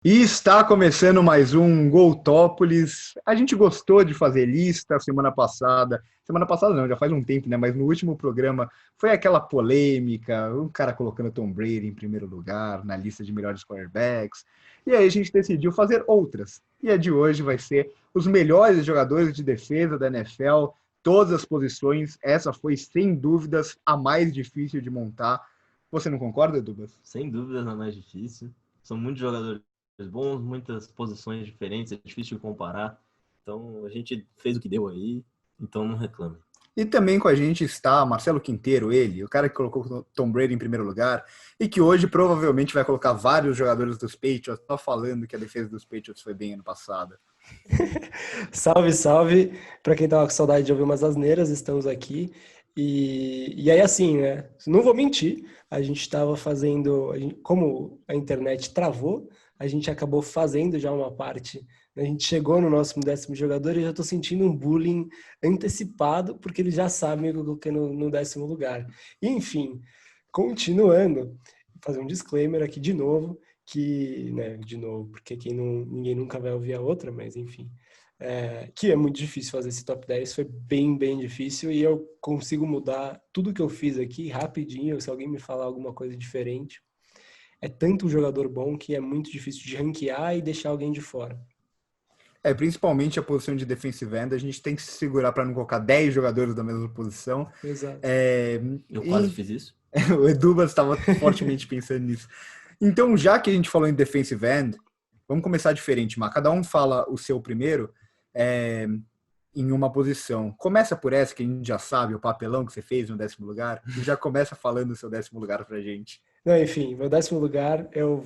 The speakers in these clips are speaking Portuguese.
E está começando mais um Goltópolis. A gente gostou de fazer lista semana passada. Semana passada não, já faz um tempo, né? Mas no último programa foi aquela polêmica, um cara colocando Tom Brady em primeiro lugar na lista de melhores quarterbacks. E aí a gente decidiu fazer outras. E a de hoje vai ser os melhores jogadores de defesa da NFL, todas as posições. Essa foi, sem dúvidas, a mais difícil de montar. Você não concorda, Dubas? Sem dúvidas, a mais difícil. São muitos jogadores bons, muitas posições diferentes, é difícil de comparar. Então, a gente fez o que deu aí, então não reclame. E também com a gente está Marcelo Quinteiro, ele, o cara que colocou Tom Brady em primeiro lugar e que hoje provavelmente vai colocar vários jogadores dos Patriots, só falando que a defesa dos Patriots foi bem ano passado. Salve, salve! Para quem tava com saudade de ouvir umas asneiras, estamos aqui. E aí, assim, né? Não vou mentir, a gente estava fazendo, como a internet travou, a gente acabou fazendo já uma parte. A gente chegou no nosso 10º jogador e já estou sentindo um bullying antecipado, porque eles já sabem que eu coloquei no 10º lugar. Enfim, continuando, vou fazer um disclaimer aqui de novo, que, né, de novo, porque ninguém nunca vai ouvir a outra, mas enfim. Que é muito difícil fazer esse top 10, foi bem difícil e eu consigo mudar tudo que eu fiz aqui rapidinho, se alguém me falar alguma coisa diferente. É tanto um jogador bom que é muito difícil de ranquear e deixar alguém de fora. Principalmente a posição de defensive end, a gente tem que se segurar para não colocar 10 jogadores da mesma posição. Exato. Eu quase E fiz isso. o Edubas estava fortemente pensando nisso. Então, já que a gente falou em defensive end, vamos começar diferente, Mar. Cada um fala o seu primeiro. É, em uma posição. Começa por essa que a gente já sabe, o papelão que você fez no 10º lugar, e já começa falando o seu 10º lugar pra gente. Não, enfim, meu 10º lugar eu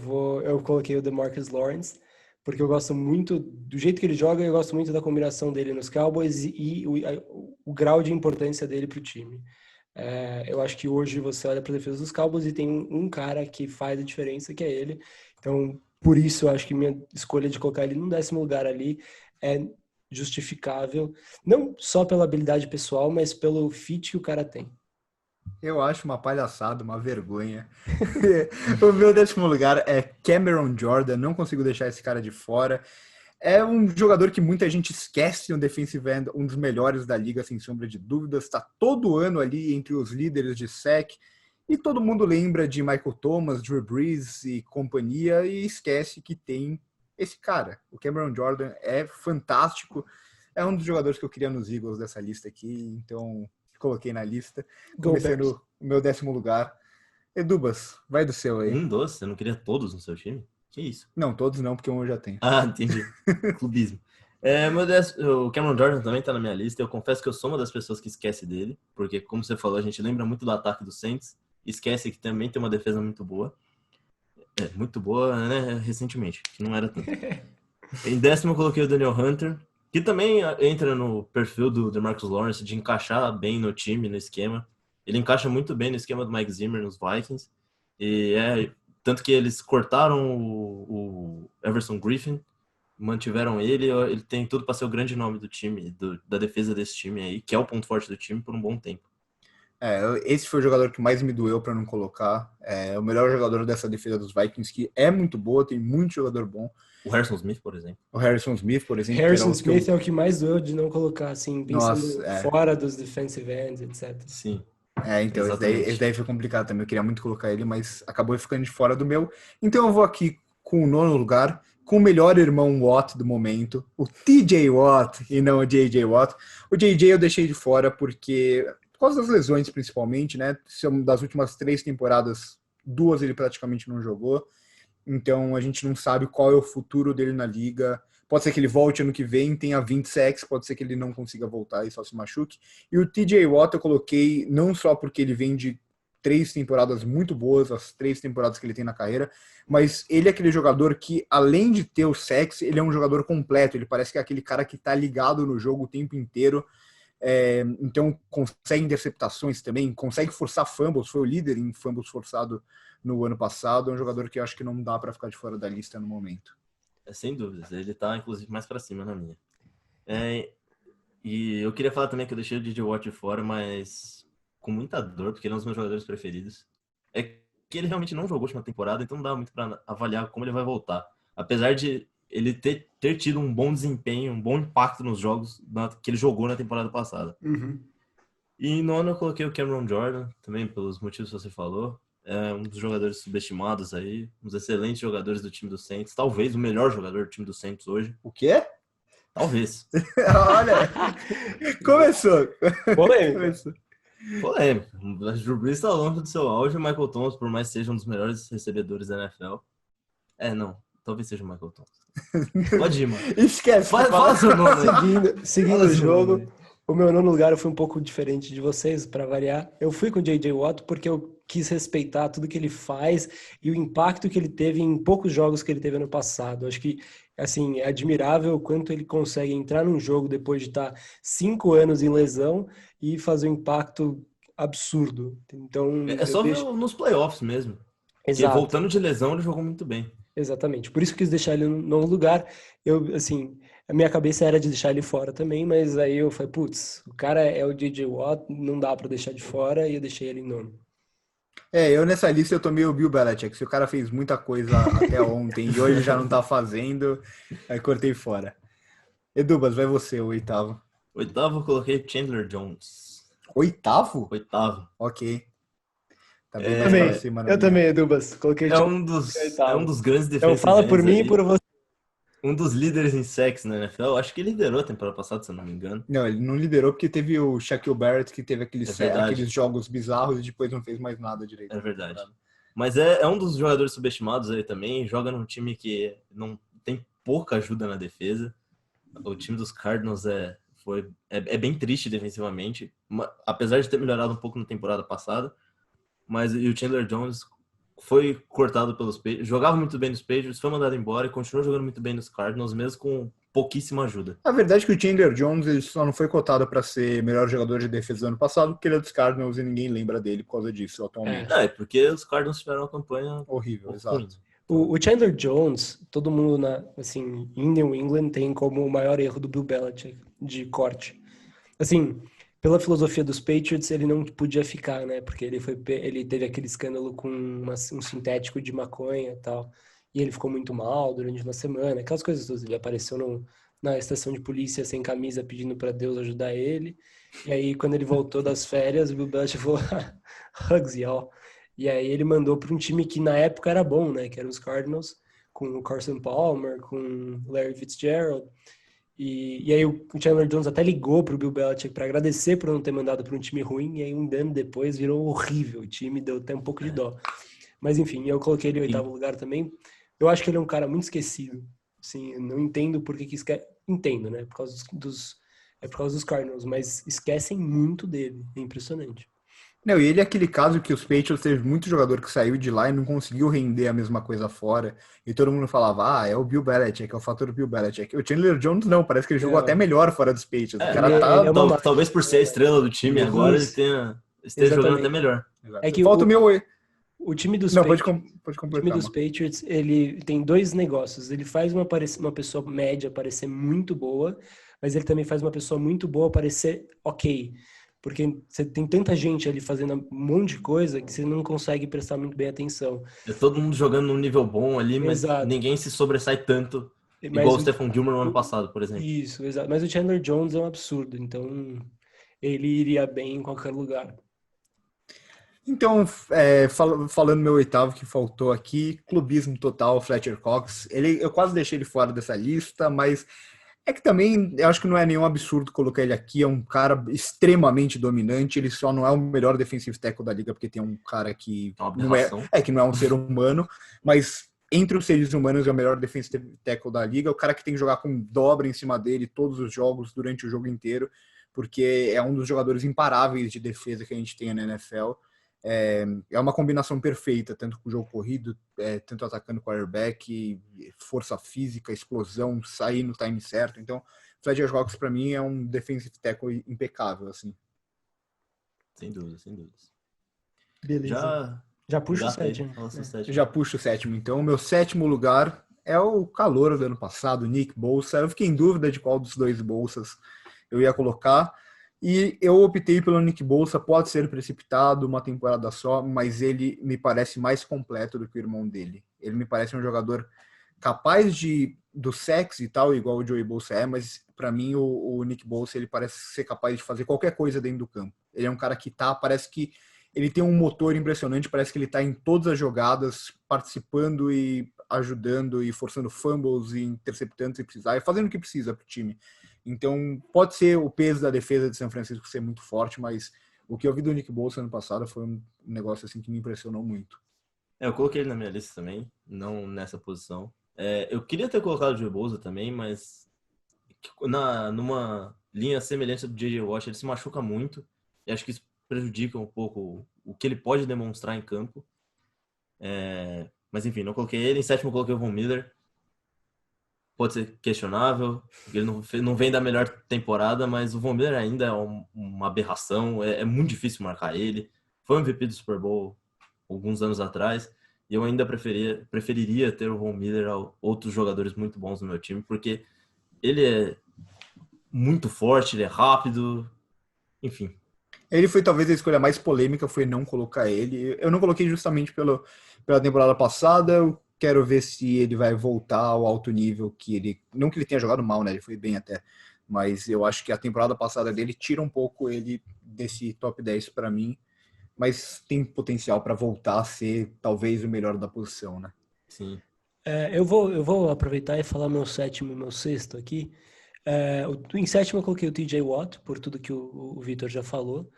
coloquei o DeMarcus Lawrence, porque eu gosto muito do jeito que ele joga e eu gosto muito da combinação dele nos Cowboys e o grau de importância dele para o time. Eu acho que hoje você olha para a defesa dos Cowboys e tem um cara que faz a diferença, que é ele. Então, por isso, eu acho que minha escolha de colocar ele no 10º lugar ali é justificável, não só pela habilidade pessoal, mas pelo fit que o cara tem. Eu acho uma palhaçada, uma vergonha. O meu 10º lugar é Cameron Jordan, não consigo deixar esse cara de fora. É um jogador que muita gente esquece no defensive end, um dos melhores da liga, sem sombra de dúvidas. Está todo ano ali entre os líderes de sec. E todo mundo lembra de Michael Thomas, Drew Brees e companhia e esquece que tem esse cara. O Cameron Jordan é fantástico. É um dos jogadores que eu queria nos Eagles dessa lista aqui, então coloquei na lista. Go Bears. Começando o meu 10º lugar. Edubas, vai do seu aí. Um doce, você não queria todos no seu time? Que isso? Não, todos não, porque um eu já tenho. Ah, entendi. Clubismo. O Cameron Jordan também tá na minha lista. Eu confesso que eu sou uma das pessoas que esquece dele, porque, como você falou, a gente lembra muito do ataque do Saints, esquece que também tem uma defesa muito boa. Muito boa, né? Recentemente, que não era tanto. Em 10º eu coloquei o Daniel Hunter, que também entra no perfil do DeMarcus Lawrence de encaixar bem no time, no esquema. Ele encaixa muito bem no esquema do Mike Zimmer nos Vikings. Tanto que eles cortaram o Everson Griffin, mantiveram ele. Ele tem tudo para ser o grande nome do time, da defesa desse time aí, que é o ponto forte do time por um bom tempo. Esse foi o jogador que mais me doeu para não colocar. É o melhor jogador dessa defesa dos Vikings, que é muito boa, tem muito jogador bom. O Harrison Smith, por exemplo. O Harrison Smith, por exemplo. Harrison Smith é o que mais doeu de não colocar, assim, pensando Nossa, fora dos defensive ends, etc. Sim. Então, esse daí foi complicado também. Eu queria muito colocar ele, mas acabou ficando de fora do meu. Então eu vou aqui com o 9º lugar, com o melhor irmão Watt do momento, o TJ Watt e não o JJ Watt. O JJ eu deixei de fora porque, por causa das lesões principalmente, né? Das últimas 3 temporadas, 2 ele praticamente não jogou. Então a gente não sabe qual é o futuro dele na liga. Pode ser que ele volte ano que vem, tenha 20 sacks, pode ser que ele não consiga voltar e só se machuque. E o TJ Watt eu coloquei não só porque ele vem de 3 temporadas muito boas, as 3 temporadas que ele tem na carreira, mas ele é aquele jogador que, além de ter o sacks, ele é um jogador completo. Ele parece que é aquele cara que tá ligado no jogo o tempo inteiro. Então consegue interceptações também, consegue forçar fumbles, foi o líder em fumbles forçado no ano passado. É um jogador que eu acho que não dá para ficar de fora da lista no momento. Sem dúvidas, ele tá inclusive mais para cima na minha. E eu queria falar também que eu deixei o DJ Watt de fora, mas com muita dor, porque ele é um dos meus jogadores preferidos. É que ele realmente não jogou a última temporada, então não dá muito para avaliar como ele vai voltar. apesar de ele ter tido um bom desempenho, um bom impacto nos jogos que ele jogou na temporada passada. Uhum. E em nono eu coloquei o Cameron Jordan, também pelos motivos que você falou. É um dos jogadores subestimados aí, uns excelentes jogadores do time do Saints, talvez o melhor jogador do time do Saints hoje. O quê? Talvez. Olha, começou. Polêmica. Polêmica. O Drew Brees está longe do seu auge, o Michael Thomas, por mais que seja um dos melhores recebedores da NFL. Não. Talvez seja o Michael Thomas. Pode ir, mano. Esquece. Fala seu nome aí. Seguindo o jogo, o meu nono lugar foi um pouco diferente de vocês, para variar. Eu fui com o J.J. Watt porque eu quis respeitar tudo que ele faz e o impacto que ele teve em poucos jogos que ele teve ano passado. Acho que, assim, é admirável o quanto ele consegue entrar num jogo depois de estar 5 anos em lesão e fazer um impacto absurdo. Então, É só ver nos playoffs mesmo. Exato. Porque voltando de lesão, ele jogou muito bem. Exatamente. Por isso que eu quis deixar ele no nono lugar. Eu, assim, a minha cabeça era de deixar ele fora também, mas aí eu falei, putz, o cara é o J.J. Watt, não dá pra deixar de fora, e eu deixei ele em nono. Eu nessa lista eu tomei o Bill Belichick. Se o cara fez muita coisa até ontem e hoje já não tá fazendo, aí cortei fora. Edubas, vai você, o oitavo. Oitavo eu coloquei Chandler Jones. Oitavo? Oitavo. Ok. Tá bem Eu mais pra cima, né? também, Edubas. Coloquei É um dos grandes defensores. Então fala por mim e por você. Um dos líderes em sacks na NFL. Acho que ele liderou a temporada passada, se eu não me engano. Não, ele não liderou porque teve o Shaquille Barrett que teve aqueles verdade. jogos bizarros e depois não fez mais nada direito. É verdade. Mas é um dos jogadores subestimados aí também. Joga num time que não tem pouca ajuda na defesa. O time dos Cardinals é bem triste defensivamente, apesar de ter melhorado um pouco na temporada passada. Mas e o Chandler Jones foi cortado pelos Patriots, jogava muito bem nos Patriots, foi mandado embora e continuou jogando muito bem nos Cardinals, mesmo com pouquíssima ajuda. A verdade é que o Chandler Jones ele só não foi cotado para ser melhor jogador de defesa do ano passado, porque ele é dos Cardinals e ninguém lembra dele por causa disso atualmente. É porque os Cardinals tiveram uma campanha horrível, ruim. exato. O Chandler Jones, todo mundo assim, em New England tem como o maior erro do Bill Belichick de corte. Assim, pela filosofia dos Patriots, ele não podia ficar, né? Porque ele teve aquele escândalo com um sintético de maconha e tal. E ele ficou muito mal durante uma semana, aquelas coisas todas. Ele apareceu na estação de polícia sem camisa, pedindo para Deus ajudar ele. E aí, quando ele voltou das férias, o Bill Belichick falou, hugs, y'all. E aí ele mandou para um time que na época era bom, né? Que eram os Cardinals, com o Carson Palmer, com o Larry Fitzgerald. E aí o Chandler Jones até ligou pro Bill Belichick para agradecer por não ter mandado para um time ruim, e aí um ano depois virou horrível, o time deu até um pouco de dó. Mas enfim, eu coloquei ele em oitavo lugar também. Eu acho que ele é um cara muito esquecido. Assim, eu não entendo por que esquece. Entendo, né? Por causa por causa dos Cardinals, mas esquecem muito dele. É impressionante. Não, e ele é aquele caso que os Patriots teve muito jogador que saiu de lá e não conseguiu render a mesma coisa fora. E todo mundo falava, é o Bill Belichick, é o fator Bill Belichick. O Chandler Jones não, parece que ele jogou até melhor fora dos Patriots. O cara talvez por ser a estrela do time agora, ele esteja jogando até melhor. É que falta o time dos não, Patriots, pode completar, o time dos Patriots, ele tem dois negócios. Ele faz uma pessoa média parecer muito boa, mas ele também faz uma pessoa muito boa parecer ok. Porque você tem tanta gente ali fazendo um monte de coisa que você não consegue prestar muito bem atenção. É todo mundo jogando num nível bom ali, mas ninguém se sobressai tanto, igual o Stephon Gilmore no ano passado, por exemplo. Isso, exato. Mas o Chandler Jones é um absurdo, então ele iria bem em qualquer lugar. Então, falando meu oitavo que faltou aqui, clubismo total, Fletcher Cox. Eu quase deixei ele fora dessa lista, mas é que também eu acho que não é nenhum absurdo colocar ele aqui. É um cara extremamente dominante. Ele só não é o melhor defensive tackle da liga porque tem um cara que que não é um ser humano, mas entre os seres humanos é o melhor defensive tackle da liga. O cara que tem que jogar com dobra em cima dele todos os jogos durante o jogo inteiro, porque é um dos jogadores imparáveis de defesa que a gente tem na NFL. É uma combinação perfeita, tanto com o jogo corrido, tanto atacando quarterback, força física, explosão, sair no time certo. Então, Fletcher Cox para mim é um defensive tackle impecável, assim. Sem dúvida, sem dúvida. Beleza. Já puxa o sétimo. Já puxo o sétimo. Então, o meu sétimo lugar é o calouro do ano passado, Nick Bosa. Eu fiquei em dúvida de qual dos dois Bolsas eu ia colocar. E eu optei pelo Nick Bosa, pode ser precipitado, uma temporada só, mas ele me parece mais completo do que o irmão dele. Ele me parece um jogador capaz do sexo e tal, igual o Joey Bosa mas para mim o Nick Bosa ele parece ser capaz de fazer qualquer coisa dentro do campo. Ele é um cara que parece que ele tem um motor impressionante, parece que ele tá em todas as jogadas, participando e ajudando e forçando fumbles e interceptando se precisar, e fazendo o que precisa pro time. Então, pode ser o peso da defesa de São Francisco ser muito forte, mas o que eu vi do Nick Bosa ano passado foi um negócio assim que me impressionou muito. Eu coloquei ele na minha lista também, não nessa posição. Eu queria ter colocado o Joey Bosa também, mas numa linha semelhante do J.J. Watt, ele se machuca muito, e acho que isso prejudica um pouco o que ele pode demonstrar em campo. Mas enfim, não coloquei ele. Em sétimo, coloquei o Von Miller. Pode ser questionável, ele não vem da melhor temporada, mas o Von Miller ainda é uma aberração, é muito difícil marcar ele. Foi um MVP do Super Bowl alguns anos atrás, e eu ainda preferiria ter o Von Miller a outros jogadores muito bons no meu time, porque ele é muito forte, ele é rápido, enfim. Ele foi talvez a escolha mais polêmica, foi não colocar ele. Eu não coloquei justamente pela temporada passada, eu quero ver se ele vai voltar ao alto nível que ele... Não que ele tenha jogado mal, né? Ele foi bem até. Mas eu acho que a temporada passada dele tira um pouco ele desse top 10 para mim. Mas tem potencial para voltar a ser talvez o melhor da posição, né? Sim. Eu vou aproveitar e falar meu sétimo e meu sexto aqui. Em sétimo eu coloquei o TJ Watt, por tudo que o Vitor já falou.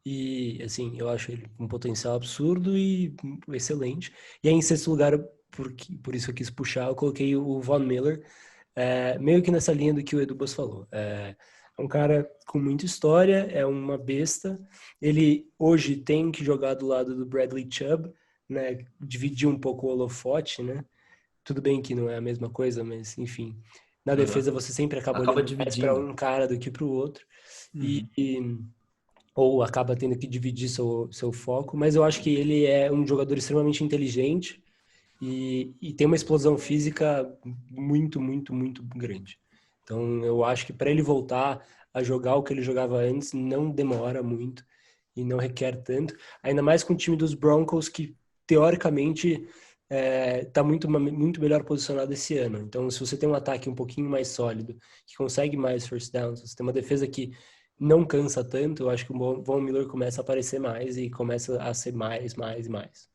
E, assim, eu acho ele um potencial absurdo e excelente. E aí, em sexto lugar, por isso eu quis puxar, eu coloquei o Von Miller, meio que nessa linha do que o Edu Bus falou. É um cara com muita história, é uma besta. Ele hoje tem que jogar do lado do Bradley Chubb, né? Dividir um pouco o holofote, né? Tudo bem que não é a mesma coisa, mas, enfim. Na defesa, você sempre acaba olhando mais para um cara do que para o outro. Ou acaba tendo que dividir seu foco, mas eu acho que ele é um jogador extremamente inteligente e tem uma explosão física muito, muito, muito grande. Então, eu acho que para ele voltar a jogar o que ele jogava antes, não demora muito e não requer tanto, ainda mais com o time dos Broncos, que teoricamente está muito melhor posicionado esse ano. Então, se você tem um ataque um pouquinho mais sólido, que consegue mais first downs, você tem uma defesa que não cansa tanto, eu acho que o Von Miller começa a aparecer mais e começa a ser mais e mais.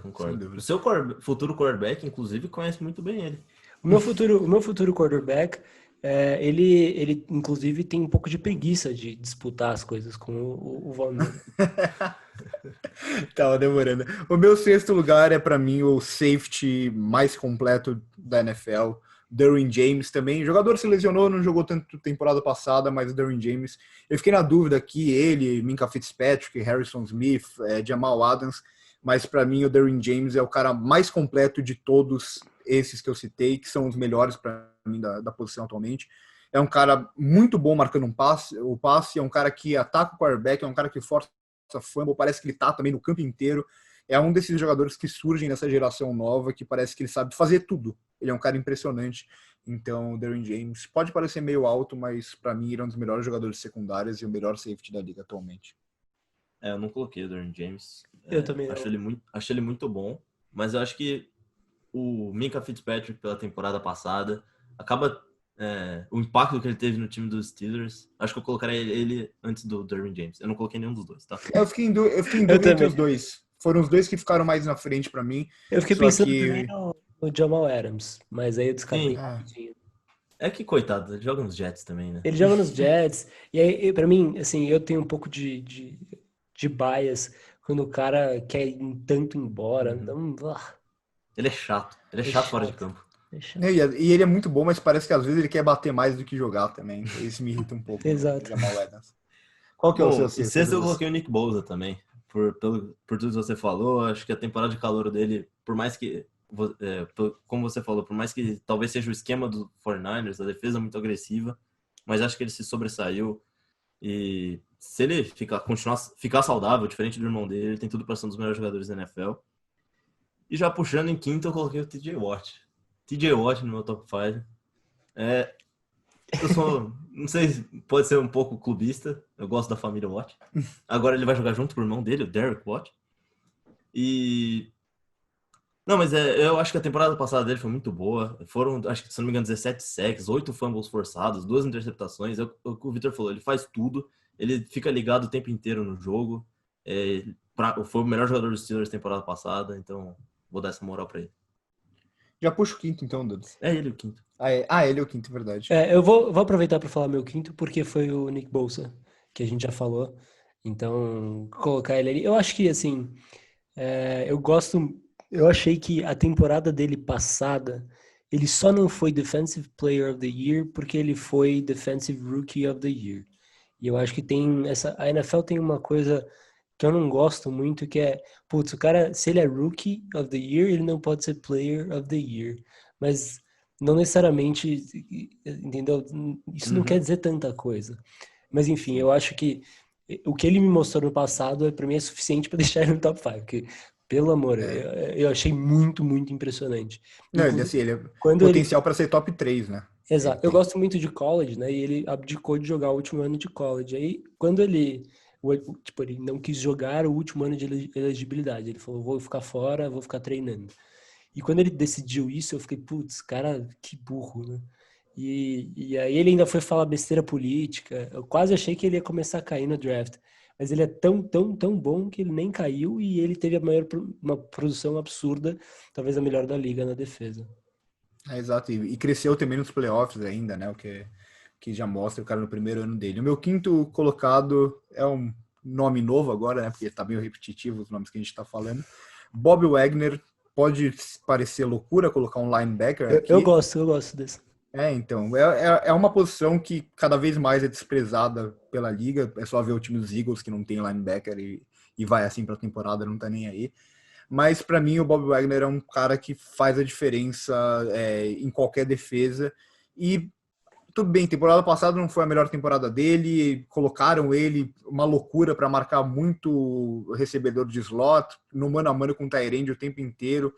Concordo. O seu futuro quarterback, inclusive, conhece muito bem ele. O meu futuro quarterback, ele inclusive tem um pouco de preguiça de disputar as coisas com o Von Miller. Tava demorando. O meu sexto lugar é para mim o safety mais completo da NFL, Derwin James também. O jogador se lesionou, não jogou tanto temporada passada, mas o Derwin James. Eu fiquei na dúvida aqui, ele, Minkah Fitzpatrick, Harrison Smith, Jamal Adams, mas para mim o Derwin James é o cara mais completo de todos esses que eu citei, que são os melhores para mim da posição atualmente. É um cara muito bom marcando o passe, é um cara que ataca o quarterback, é um cara que força fumble, parece que ele tá também no campo inteiro. É um desses jogadores que surgem nessa geração nova, que parece que ele sabe fazer tudo. Ele é um cara impressionante. Então, o Derwin James pode parecer meio alto, mas para mim ele é um dos melhores jogadores secundários e o melhor safety da liga atualmente. Eu não coloquei o Derwin James. Eu também acho ele muito bom, mas eu acho que o Minkah Fitzpatrick pela temporada passada acaba o impacto que ele teve no time dos Steelers, acho que eu colocaria ele antes do Derwin James. Eu não coloquei nenhum dos dois, tá? Eu fiquei em dúvida entre os dois. Foram os dois que ficaram mais na frente para mim. Eu fiquei pensando também no Jamal Adams, mas aí eu descartei. É que, coitado, ele joga nos Jets também, né? Ele joga nos Jets, e aí, pra mim, assim, eu tenho um pouco de bias quando o cara quer ir tanto embora. Então, ele é chato fora de campo. E ele é muito bom, mas parece que às vezes ele quer bater mais do que jogar também. Isso me irrita um pouco. Exato. Jamal Adams. Qual que é o seu sexto? Sexto eu coloquei o Nick Bosa também. Por tudo que você falou, acho que a temporada de calor dele, por mais que, como você falou, por mais que talvez seja o esquema do 49ers, a defesa muito agressiva, mas acho que ele se sobressaiu. E se ele ficar saudável, diferente do irmão dele, ele tem tudo para ser um dos melhores jogadores da NFL. E já puxando em quinto, eu coloquei o TJ Watt. TJ Watt no meu top 5. Não sei, pode ser um pouco clubista. Eu gosto da família Watt. Agora ele vai jogar junto com o irmão dele, o Derek Watt. E Não, mas eu acho que a temporada passada dele foi muito boa. Foram, acho que, se não me engano, 17 sacks, 8 fumbles forçados, 2 interceptações. É o que o Victor falou, ele faz tudo. Ele fica ligado o tempo inteiro no jogo. Foi o melhor jogador dos Steelers temporada passada, então vou dar essa moral pra ele. Já puxa o quinto, então, Dudes. É ele o quinto. Ele é o quinto, verdade. Eu vou aproveitar para falar meu quinto, porque foi o Nick Bosa, que a gente já falou. Então, colocar ele ali. Eu acho que, assim, eu achei que a temporada dele passada, ele só não foi Defensive Player of the Year porque ele foi Defensive Rookie of the Year. E eu acho que a NFL tem uma coisa que eu não gosto muito, que é, putz, o cara, se ele é Rookie of the Year, ele não pode ser Player of the Year. Mas não necessariamente, entendeu? Isso não quer dizer tanta coisa. Mas enfim, eu acho que o que ele me mostrou no passado, para mim, é suficiente para deixar ele no top 5, porque, pelo amor, eu achei muito, muito impressionante. Não, ele é Quando potencial para ser top 3, né? Exato. Eu gosto muito de college, né? E ele abdicou de jogar o último ano de college. Aí, quando ele não quis jogar o último ano de elegibilidade, ele falou, vou ficar fora, vou ficar treinando. E quando ele decidiu isso, eu fiquei, putz, cara, que burro, né? E aí ele ainda foi falar besteira política. Eu quase achei que ele ia começar a cair no draft. Mas ele é tão, tão, tão bom que ele nem caiu e ele teve uma produção absurda, talvez a melhor da liga na defesa. Exato, e cresceu também nos playoffs ainda, né? O que já mostra o cara no primeiro ano dele. O meu quinto colocado é um nome novo agora, né? Porque tá meio repetitivo os nomes que a gente tá falando. Bob Wagner, pode parecer loucura colocar um linebacker aqui. Eu gosto desse. Então, é uma posição que cada vez mais é desprezada pela liga. É só ver o time dos Eagles que não tem linebacker e vai assim pra temporada, não tá nem aí. Mas para mim o Bob Wagner é um cara que faz a diferença em qualquer defesa. E tudo bem, temporada passada não foi a melhor temporada dele, colocaram ele uma loucura para marcar muito recebedor de slot, no mano a mano com o Tyrande o tempo inteiro.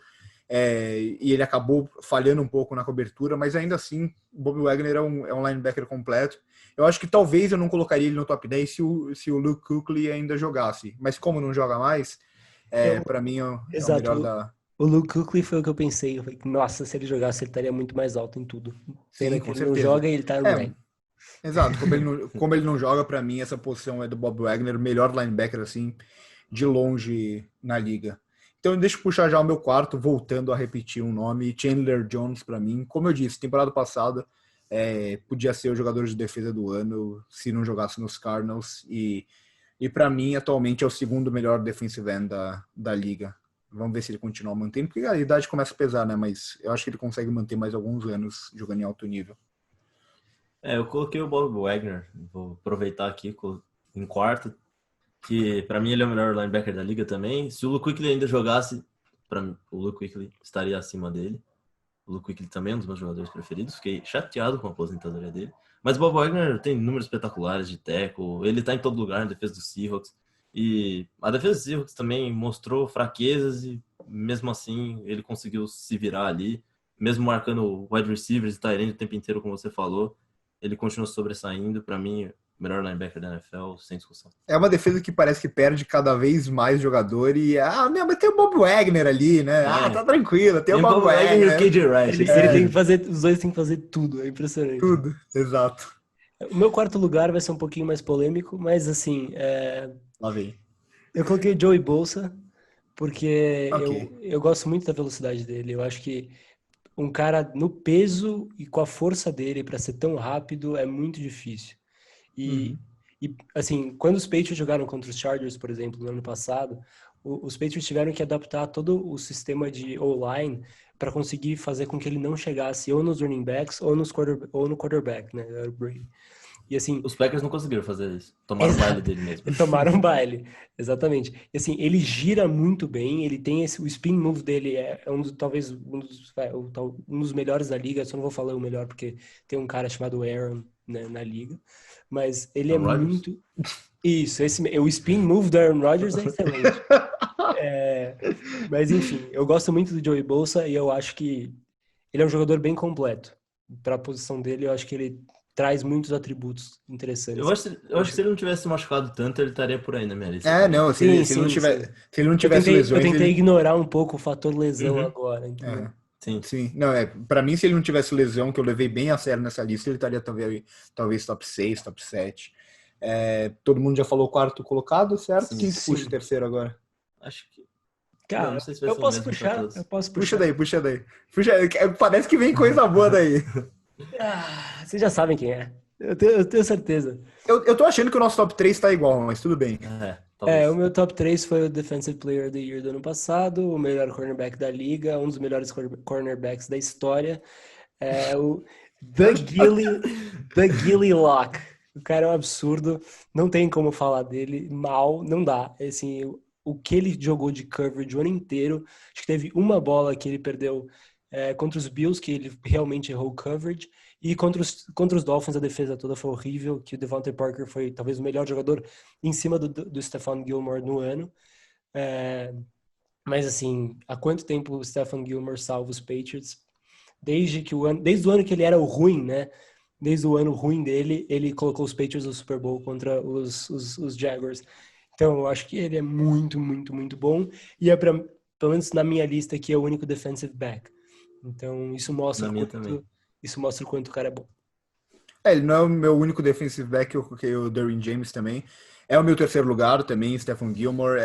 E ele acabou falhando um pouco na cobertura, mas ainda assim o Bob Wagner é um linebacker completo. Eu acho que talvez eu não colocaria ele no top 10 se o Luke Kuechly ainda jogasse, mas como não joga mais, para mim é o melhor da... O Luke Kuechly foi o que eu pensei. Eu falei, nossa, se ele jogasse, ele estaria muito mais alto em tudo. Pena que ele não joga e ele tá no rank. Exato, como ele não joga, para mim essa posição é do Bob Wagner, o melhor linebacker assim, de longe na liga. Então deixa eu puxar já o meu quarto, voltando a repetir um nome, Chandler Jones para mim. Como eu disse, temporada passada podia ser o jogador de defesa do ano se não jogasse nos Cardinals e para mim atualmente é o segundo melhor defensive end da liga. Vamos ver se ele continua mantendo, porque a idade começa a pesar, né? Mas eu acho que ele consegue manter mais alguns anos jogando em alto nível. Eu coloquei o Bob Wagner, vou aproveitar aqui em quarto, que pra mim ele é o melhor linebacker da liga também. Se o Luke Kuechly ainda jogasse, para mim, o Luke Kuechly estaria acima dele. O Luke Kuechly também é um dos meus jogadores preferidos. Fiquei chateado com a aposentadoria dele. Mas o Bob Wagner tem números espetaculares de tackle. Ele tá em todo lugar na defesa dos Seahawks. E a defesa dos Seahawks também mostrou fraquezas e mesmo assim ele conseguiu se virar ali. Mesmo marcando wide receivers e tight end o tempo inteiro, como você falou, ele continua sobressaindo. Para mim, melhor linebacker da NFL, sem discussão. É uma defesa que parece que perde cada vez mais jogador e mas tem o Bob Wagner ali, né? Tá tranquilo, tem o Bob Wagner e o KJ Wright. Ele tem que fazer, os dois têm que fazer tudo, é impressionante. Tudo, exato. O meu quarto lugar vai ser um pouquinho mais polêmico, mas assim, Lá vem. Eu coloquei o Joey Bosa porque eu gosto muito da velocidade dele. Eu acho que um cara no peso e com a força dele para ser tão rápido é muito difícil. E assim, quando os Patriots jogaram contra os Chargers, por exemplo, no ano passado, os Patriots tiveram que adaptar todo o sistema de O-line para conseguir fazer com que ele não chegasse ou nos running backs ou no quarterback, né? Era o Brady. E assim, os Packers não conseguiram fazer isso. Tomaram o baile dele mesmo. Tomaram um baile, exatamente. E assim, ele gira muito bem, ele tem o spin move dele talvez um dos melhores da liga. Só não vou falar o melhor porque tem um cara chamado Aaron, né, na liga. Mas ele é muito... Isso, o spin move do Aaron Rodgers é excelente. Mas enfim, eu gosto muito do Joey Bosa e eu acho que ele é um jogador bem completo. Para a posição dele, eu acho que ele traz muitos atributos interessantes. Eu acho que se ele não tivesse machucado tanto, ele estaria por aí na minha lista. É, não, se ele Sim, não sim. tivesse Eu lesões, tentei ele... ignorar um pouco o fator lesão Uhum. agora, entendeu? É, Sim. sim. Não, pra mim, se ele não tivesse lesão, que eu levei bem a sério nessa lista, ele estaria talvez top 6, top 7. Todo mundo já falou o quarto colocado, certo? Sim. Quem que puxa o terceiro agora? Acho que. Cara, Não sei se vai eu ser o posso mesmo pra puxar, todos. eu posso Puxa puxar. daí, puxa daí. Parece que vem coisa boa daí. Vocês já sabem quem é. Eu tenho certeza. Eu tô achando que o nosso top 3 tá igual, mas tudo bem. Talvez. O meu top 3 foi o Defensive Player of the Year do ano passado, o melhor cornerback da liga, um dos melhores cornerbacks da história, o The Gilly Lock. O cara é um absurdo, não tem como falar dele mal, não dá. Assim, o que ele jogou de coverage o ano inteiro, acho que teve uma bola que ele perdeu contra os Bills, que ele realmente errou o coverage, e contra os Dolphins a defesa toda foi horrível, que o Devontae Parker foi talvez o melhor jogador em cima do Stephon Gilmore no ano. Mas assim, há quanto tempo o Stephon Gilmore salva os Patriots? Desde o ano que ele era o ruim, né? Desde o ano ruim dele, ele colocou os Patriots no Super Bowl contra os Jaguars. Então, eu acho que ele é muito, muito, muito bom. E pelo menos na minha lista aqui, é o único defensive back. Então, isso mostra Na minha também. o quanto o cara é bom. Ele não é o meu único defensive back, eu coloquei o Derwin James também. É o meu terceiro lugar também, Stephon Gilmore.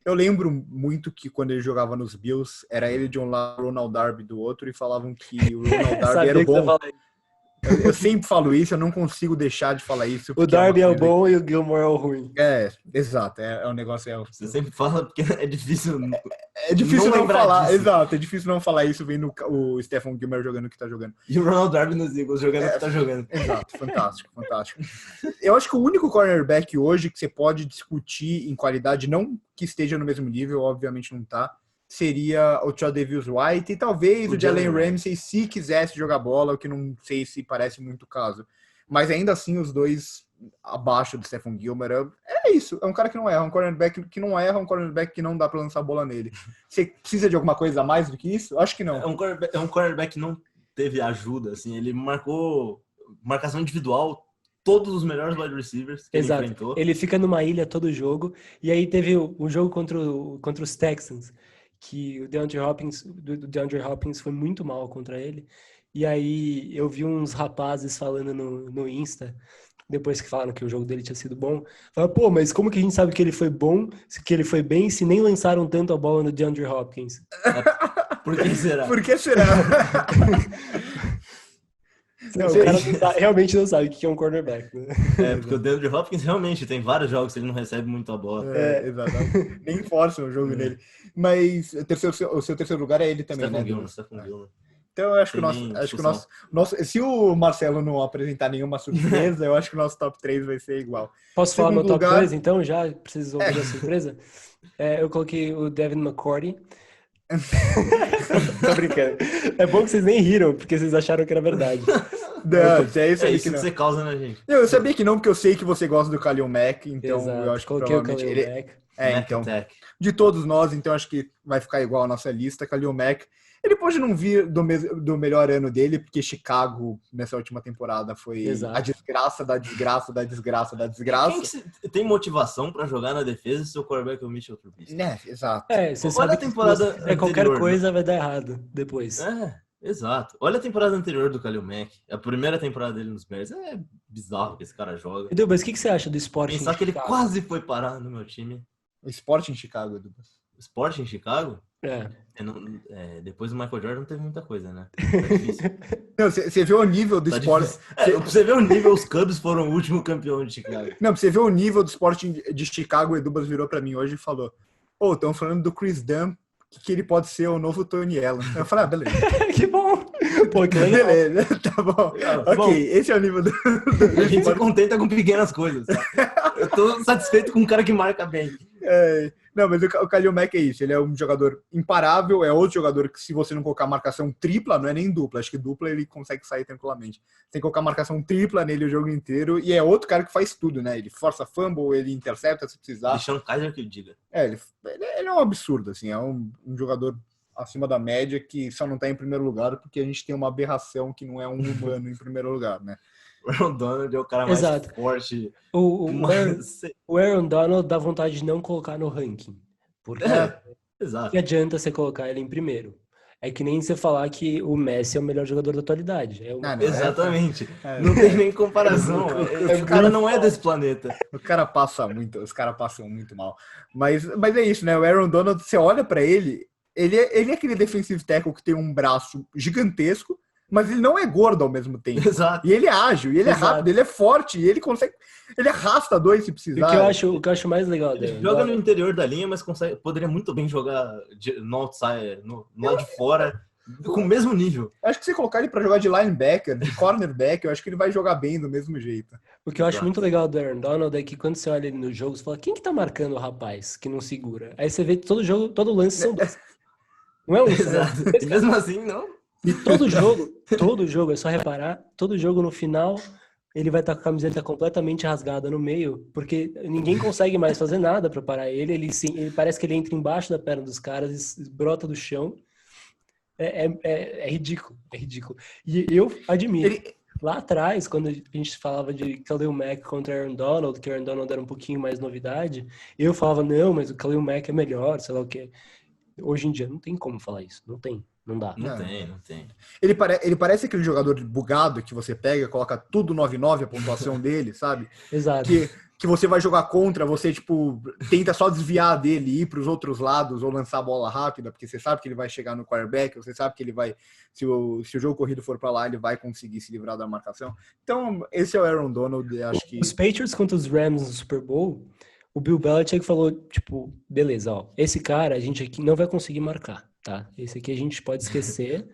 Eu lembro muito que quando ele jogava nos Bills, era ele de um lado, o Ronald Darby do outro, e falavam que o Ronald Darby era o bom. Eu sempre falo isso, eu não consigo deixar de falar isso. O Darby é o bom e o Gilmore é o ruim. Exato. É um negócio... Você sempre fala porque é difícil... É difícil não falar, disso. exato. É difícil não falar isso vendo o Stephon Gilmore jogando o que tá jogando. E o Ronald Darby nos Eagles jogando o que tá jogando. Exato, fantástico. Eu acho que o único cornerback hoje que você pode discutir em qualidade, não que esteja no mesmo nível, obviamente não tá, seria o Tre'Davious White e talvez o Jalen Ramsey se quisesse jogar bola, o que não sei se parece muito o caso. Mas ainda assim, os dois abaixo do Stephon Gilmore, é isso. É um cara que não erra, um cornerback que não erra, um cornerback que não dá pra lançar a bola nele. Você precisa de alguma coisa a mais do que isso? Acho que não. É um cornerback que não teve ajuda, assim, ele marcou marcação individual todos os melhores wide receivers que ele enfrentou. Ele fica numa ilha todo jogo, e aí teve um jogo contra os Texans, que o DeAndre Hopkins foi muito mal contra ele, e aí eu vi uns rapazes falando no Insta, depois que falaram que o jogo dele tinha sido bom, falaram, pô, mas como que a gente sabe que ele foi bom, que ele foi bem, se nem lançaram tanto a bola no DeAndre Hopkins? Por que será? Por que será? Não, o cara realmente não sabe o que é um cornerback. Né? Porque o DeAndre Hopkins realmente tem vários jogos que ele não recebe muito a bola. Exatamente. Nem forçam o jogo nele. Mas o seu terceiro lugar é ele também, Stephon Gilmore. Então eu acho que o nosso. Se o Marcelo não apresentar nenhuma surpresa, eu acho que o nosso top 3 vai ser igual. Posso falar meu top 2, então? Já preciso ouvir a surpresa? Eu coloquei o Devin McCourty. Tô brincando. É bom que vocês nem riram, porque vocês acharam que era verdade. Não, isso que você causa, né, gente? Eu sabia que não, porque eu sei que você gosta do Khalil Mack, então Exato. eu acho que coloquei provavelmente o Khalil Mack. Então, de todos nós, então acho que vai ficar igual a nossa lista. Khalil Mack, ele pode não vir do melhor ano dele, porque Chicago, nessa última temporada, foi a desgraça da desgraça da desgraça da desgraça. Quem tem motivação pra jogar na defesa se o quarterback é o Mitchell Trubisky? Exato. Você sabe a temporada que qualquer coisa vai dar errado depois. Exato. Olha a temporada anterior do Khalil Mack. A primeira temporada dele nos Bears. É bizarro que esse cara joga. Edu, mas o que você acha do Sporting? Pensar que ele quase foi parar no meu time. O Sporting em Chicago, Edu. O Sporting em Chicago? Depois do Michael Jordan não teve muita coisa, né? Tá difícil. Não, você vê o nível do Sporting. Pra você ver o nível, os Cubs foram o último campeão de Chicago. Não, pra você ver o nível do Sporting de Chicago, o Edubas virou pra mim hoje e falou: estão falando do Chris Dunn, que ele pode ser o novo Tony Allen. Eu falei, beleza. Que bom! Pô, que legal. Beleza, tá bom. Ok, esse é o nível do a gente se contenta com pequenas coisas. Tá? Eu tô satisfeito com um cara que marca bem. Não, mas o Khalil Mack é isso. Ele é um jogador imparável. É outro jogador que, se você não colocar marcação tripla, não é nem dupla. Acho que dupla ele consegue sair tranquilamente. Tem que colocar marcação tripla nele o jogo inteiro. E é outro cara que faz tudo, né? Ele força fumble, ele intercepta se precisar. Deixando Kaiser que diga. Ele é um absurdo, assim. É um jogador acima da média que só não tá em primeiro lugar porque a gente tem uma aberração que não é um humano em primeiro lugar, né? O Aaron Donald é o cara mais Exato. forte. O Aaron Donald dá vontade de não colocar no ranking. Porque Exato. que adianta você colocar ele em primeiro? É que nem você falar que o Messi é o melhor jogador da atualidade. Exatamente. Não tem nem comparação. O cara não é desse planeta. Os caras passam muito mal. Mas é isso, né? O Aaron Donald, você olha pra ele é aquele defensive tackle que tem um braço gigantesco, mas ele não é gordo ao mesmo tempo. Exato. E ele é ágil, e ele é rápido, ele é forte, e ele consegue. Ele arrasta dois se precisar. O que eu acho mais legal dele. Ele joga no interior da linha, mas poderia muito bem jogar no outside, no lado de fora, com o mesmo nível. Acho que se colocar ele pra jogar de linebacker, de cornerback, eu acho que ele vai jogar bem do mesmo jeito. O que eu acho muito legal do Aaron Donald é que quando você olha ele no jogo, você fala, quem que tá marcando o rapaz que não segura? Aí você vê todo jogo, todo lance são dois. Não é um Exato. E mesmo assim, não. E todo jogo, é só reparar, todo jogo no final, ele vai estar com a camiseta completamente rasgada no meio, porque ninguém consegue mais fazer nada para parar ele. Ele parece que ele entra embaixo da perna dos caras e brota do chão. É ridículo, é ridículo. E eu admiro. Lá atrás, quando a gente falava de Khalil Mack contra Aaron Donald, que o Aaron Donald era um pouquinho mais novidade, eu falava, não, mas o Khalil Mack é melhor, sei lá o quê. Hoje em dia não tem como falar isso, não tem. Não dá. Não tem. Ele parece aquele jogador bugado que você pega, coloca tudo 9-9 a pontuação dele, sabe? Exato. Que você vai jogar contra, você, tipo, tenta só desviar dele, ir para os outros lados ou lançar a bola rápida, porque você sabe que ele vai chegar no quarterback, você sabe que ele vai, se o jogo corrido for para lá, ele vai conseguir se livrar da marcação. Então, esse é o Aaron Donald, acho que... Os Patriots contra os Rams no Super Bowl, o Bill Belichick falou, tipo, beleza, ó, esse cara a gente aqui não vai conseguir marcar, tá? Esse aqui a gente pode esquecer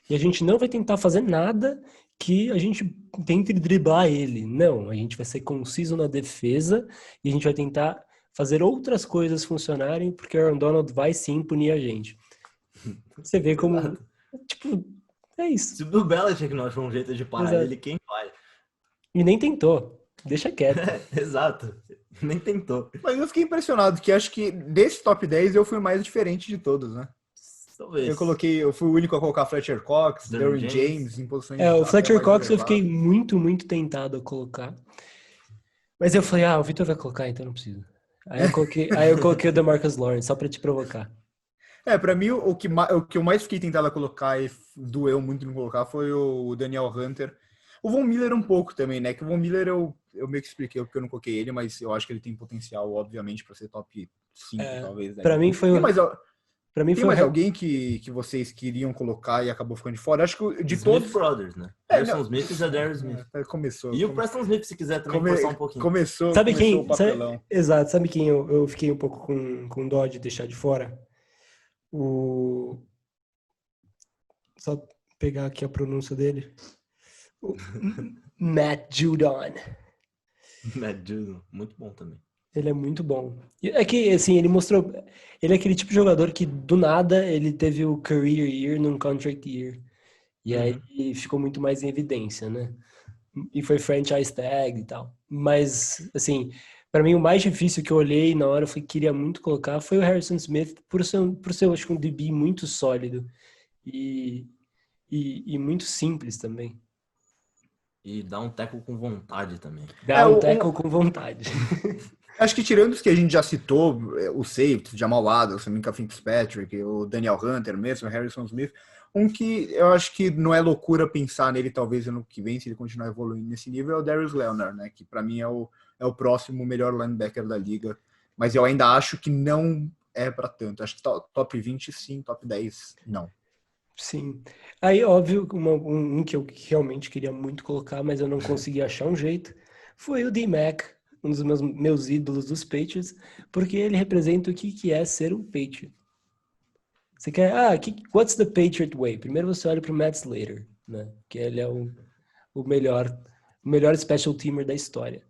e a gente não vai tentar fazer nada que a gente tente driblar ele. Não, a gente vai ser conciso na defesa e a gente vai tentar fazer outras coisas funcionarem porque o Aaron Donald vai sim punir a gente. Você vê como, tipo, é isso. Se o Bill Belichick não achou um jeito de parar ele, quem vai? E nem tentou. Deixa quieto. Exato. Nem tentou. Mas eu fiquei impressionado, que acho que desse top 10 eu fui o mais diferente de todos, né? Talvez. Eu fui o único a colocar Fletcher Cox, Derwin James em posições... o Fletcher Cox eu fiquei muito, muito tentado a colocar. Mas eu falei, o Vitor vai colocar, então não preciso. Aí eu coloquei o DeMarcus Lawrence, só pra te provocar. Pra mim, o que eu mais fiquei tentado a colocar e doeu muito não colocar foi o Daniel Hunter. O Von Miller um pouco também, né? Que o Von Miller eu meio que expliquei porque eu não coloquei ele, mas eu acho que ele tem potencial, obviamente, para ser top 5, talvez. Né? Pra mim foi Tem mais alguém que vocês queriam colocar e acabou ficando de fora? Acho que de todos... Smith Brothers, né? Harrison Smith e Zadarius Smith. Começou. E o Preston Smith, se quiser também forçar um pouquinho. Começou quem, o papelão. Exato, sabe quem eu fiquei um pouco com dó de deixar de fora? Só pegar aqui a pronúncia dele. O Matt Judon. Matt Judon, muito bom também. Ele é muito bom. É que, assim, ele mostrou... Ele é aquele tipo de jogador que, do nada, ele teve o career year num contract year. E aí ficou muito mais em evidência, né? E foi franchise tag e tal. Mas, assim, pra mim, o mais difícil que eu olhei na hora, eu queria muito colocar, foi o Harrison Smith, por ser acho que um DB muito sólido. E muito simples também. E dá um tackle com vontade também. Dá um tackle com vontade. Acho que tirando os que a gente já citou, o safety, Jamal Adams, o Minka Fitzpatrick, o Daniel Hunter mesmo, o Harrison Smith, um que eu acho que não é loucura pensar nele talvez ano que vem, se ele continuar evoluindo nesse nível, é o Darius Leonard, né? Que para mim é o próximo melhor linebacker da liga. Mas eu ainda acho que não é para tanto. Acho que top 20 sim, top 10 não. Sim. Aí, óbvio, um que eu realmente queria muito colocar, mas eu não consegui achar um jeito, foi o D-Mac, um dos meus ídolos dos Patriots, porque ele representa o que é ser um Patriot. Você quer, what's the Patriot way? Primeiro você olha para o Matt Slater, né? Que ele é o melhor special teamer da história.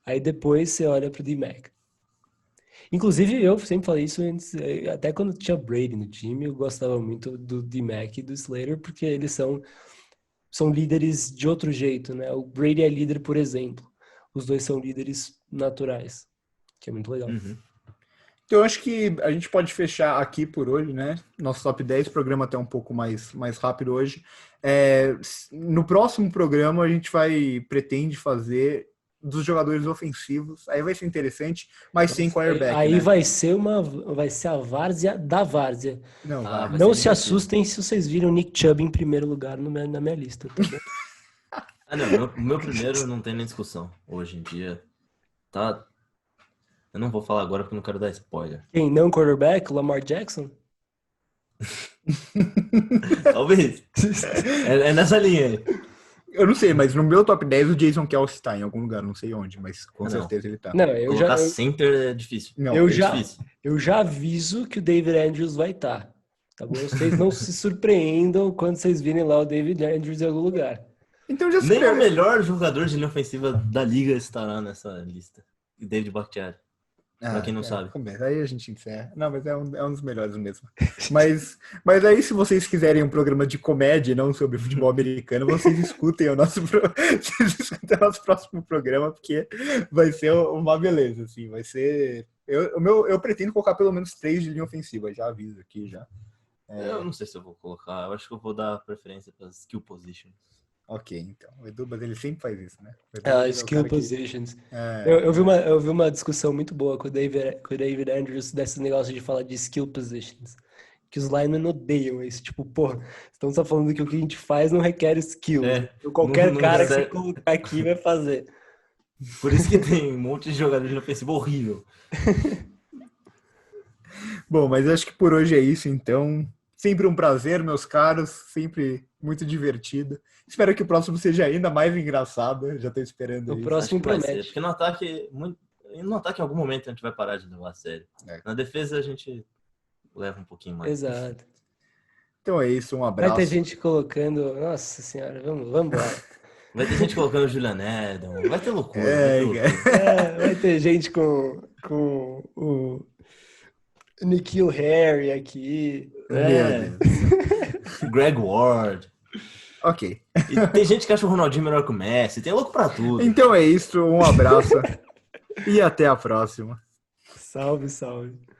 Aí depois você olha para o D-Mac. Inclusive, eu sempre falei isso antes, até quando tinha Brady no time, eu gostava muito do D-Mac e do Slater, porque eles são líderes de outro jeito, né? O Brady é líder por exemplo. Os dois são líderes naturais, que é muito legal. Então, eu acho que a gente pode fechar aqui por hoje, né? Nosso top 10, programa até um pouco mais rápido hoje. No próximo programa, a gente pretende fazer dos jogadores ofensivos. Aí vai ser interessante, mas sem quarterback, Aí né? vai ser a várzea da várzea. Não, Ah, vai. vai Não ser se divertido. assustem se vocês viram o Nick Chubb em primeiro lugar na minha lista, tá bom? Ah, não, o meu primeiro não tem nem discussão. Hoje em dia, tá... Eu não vou falar agora porque eu não quero dar spoiler. Quem não quarterback? Lamar Jackson? Talvez. É nessa linha aí. Eu não sei, mas no meu top 10 o Jason Kelce está em algum lugar, não sei onde, mas com Ah, não. certeza ele tá. Não, Colocar center é difícil. Não, eu é já- difícil. eu já aviso que o David Andrews vai estar. Tá bom? Vocês não se surpreendam quando vocês virem lá o David Andrews em algum lugar. Então já se Nem o pre- melhor jogador de linha ofensiva da liga estará nessa lista. E David Bakhtiari. Pra quem não sabe. Começa. Aí a gente encerra. Não, mas é um dos melhores mesmo. Mas aí, se vocês quiserem um programa de comédia, não sobre futebol americano, vocês escutem vocês escutem o nosso próximo programa, porque vai ser uma beleza, assim. Vai ser. Eu pretendo colocar pelo menos 3 de linha ofensiva, já aviso aqui já. Eu não sei se eu vou colocar. Eu acho que eu vou dar preferência para skill positions. Ok, então. O Edu, mas ele sempre faz isso, né? O Edu Ah, é o skill cara que- positions. É, Eu vi uma discussão muito boa com o David Andrews desse negócio de falar de skill positions. Que os linemen odeiam isso. Tipo, porra, estamos só falando que o que a gente faz não requer skills. Então, qualquer não cara que você serve. colocar aqui vai fazer. Por isso que tem um monte de jogador de linha ofensiva horrível. Bom, mas acho que por hoje é isso, então. Sempre um prazer, meus caros. Sempre muito divertido. Espero que o próximo seja ainda mais engraçado. Já tô esperando O isso. próximo Acho que vai ser. promete. Porque no ataque, em algum momento, a gente vai parar de levar a sério. É. Na defesa, a gente leva um pouquinho mais. Exato. Então é isso, um Vai abraço. ter gente colocando. Nossa senhora, vamos embora. Vai ter gente colocando o Julian Edelman. Vai ter loucura. É, vai ter loucura. Vai ter gente com o N'Keal Harry aqui. É. Greg Ward. Ok. E tem gente que acha o Ronaldinho melhor que o Messi. Tem louco pra tudo. Então é isso, um abraço. E até a próxima. Salve, salve.